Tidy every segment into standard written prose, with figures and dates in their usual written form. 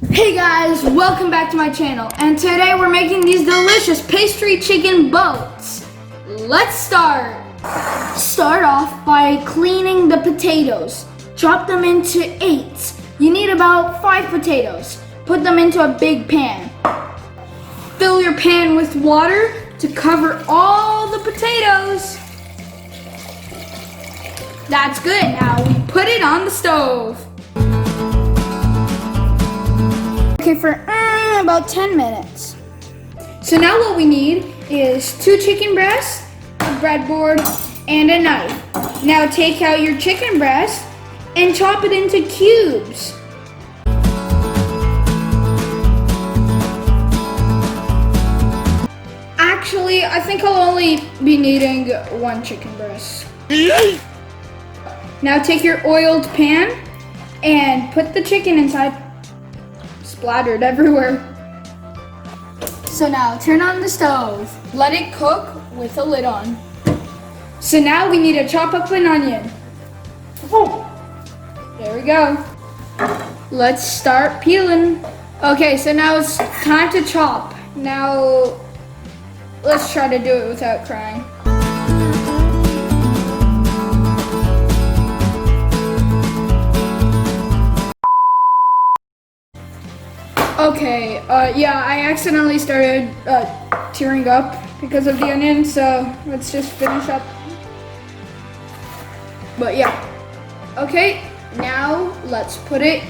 Hey guys, welcome back to my channel, and today we're making these delicious pastry chicken boats. Let's start. Start off by cleaning the potatoes. Chop them into 8s. You need about 5 potatoes. Put them into a big pan. Fill your pan with water to cover all the potatoes. That's good. Now we put it on the stove. Okay, for about 10 minutes. So now what we need is 2 chicken breasts, a breadboard, and a knife. Now take out your chicken breast and chop it into cubes. Actually, I think I'll only be needing 1 chicken breast. Now take your oiled pan and put the chicken inside. Splattered everywhere. So now turn on the stove. Let it cook with the lid on. So now we need to chop up an onion. There we go. Let's start peeling. Okay, so now it's time to chop. Now let's try to do it without crying. Okay, yeah, I accidentally started tearing up because of the onion, so let's just finish up. But yeah. Okay, now let's put it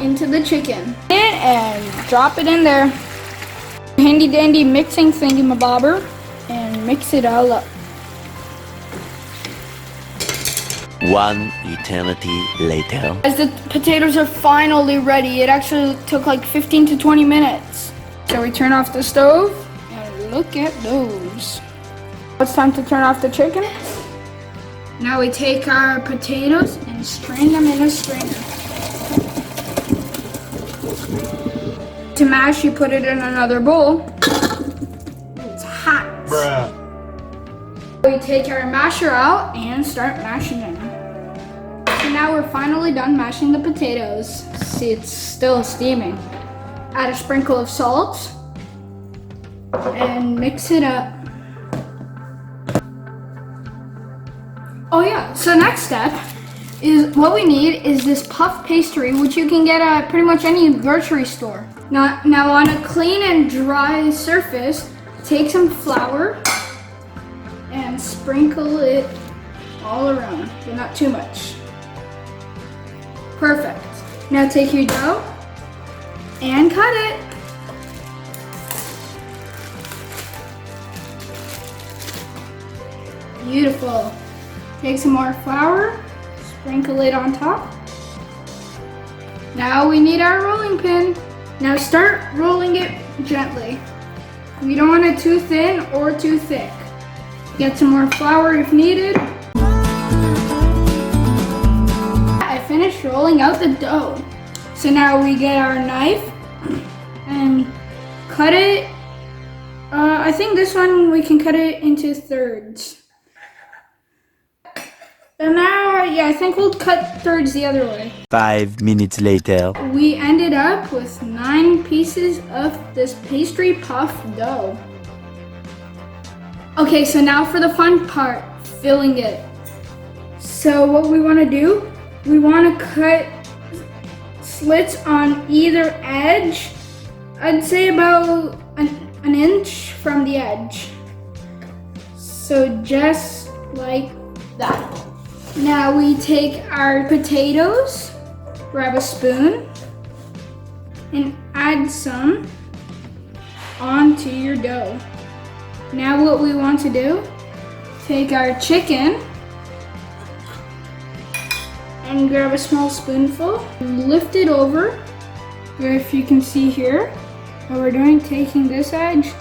into the chicken. And drop it in there. Handy dandy mixing thingamabobber and mix it all up. 1 eternity later. As the potatoes are finally ready, it actually took like 15 to 20 minutes. So we turn off the stove and look at those. It's time to turn off the chicken. Now we take our potatoes and strain them in a strainer. To mash, you put it in another bowl. It's hot. Bruh. We take our masher out and start mashing them. So now we're finally done mashing the potatoes. See, it's still steaming. Add a sprinkle of salt and mix it up. Oh yeah, so next step is what we need is this puff pastry, which you can get at pretty much any grocery store. Now on a clean and dry surface, take some flour and sprinkle it all around, but not too much. Perfect. Now take your dough and cut it. Beautiful. Take some more flour, sprinkle it on top. Now we need our rolling pin. Now start rolling it gently. We don't want it too thin or too thick. Get some more flour if needed. I finished rolling out the dough. So now we get our knife and cut it. I think this one we can cut it into thirds. And now, yeah, I think we'll cut thirds the other way. 5 minutes later. We ended up with 9 pieces of this pastry puff dough. Okay, so now for the fun part, filling it. So what we want to do, we want to cut slits on either edge. I'd say about an inch from the edge. So just like that. Now we take our potatoes, grab a spoon, and add some onto your dough. Now what we want to do, take our chicken and grab a small spoonful, and lift it over, or if you can see here, what we're doing, taking this edge,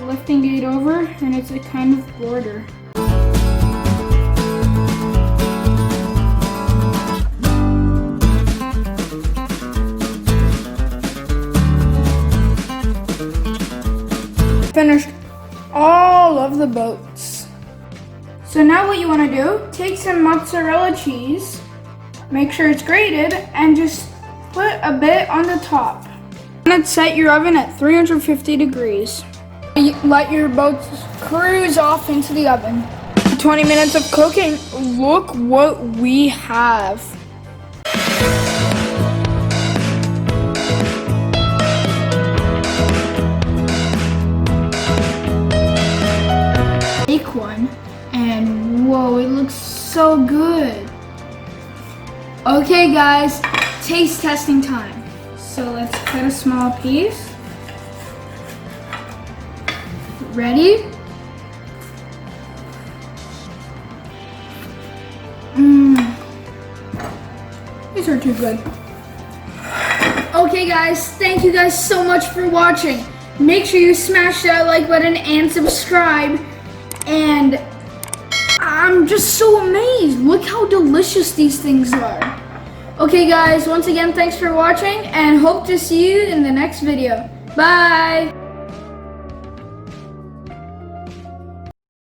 lifting it over, and it's a kind of border. Finished all of the boats. So now what you want to do, take some mozzarella cheese, make sure it's grated, and just put a bit on the top. And set your oven at 350 degrees. Let your boats cruise off into the oven. 20 minutes of cooking. Look what we have. Take one, and whoa, it looks so good. Okay guys, taste testing time. So let's cut a small piece. Ready? These are too good. Okay guys, thank you guys so much for watching. Make sure you smash that like button and subscribe. And I'm just so amazed. Look how delicious these things are. Okay guys, once again, thanks for watching and hope to see you in the next video. Bye.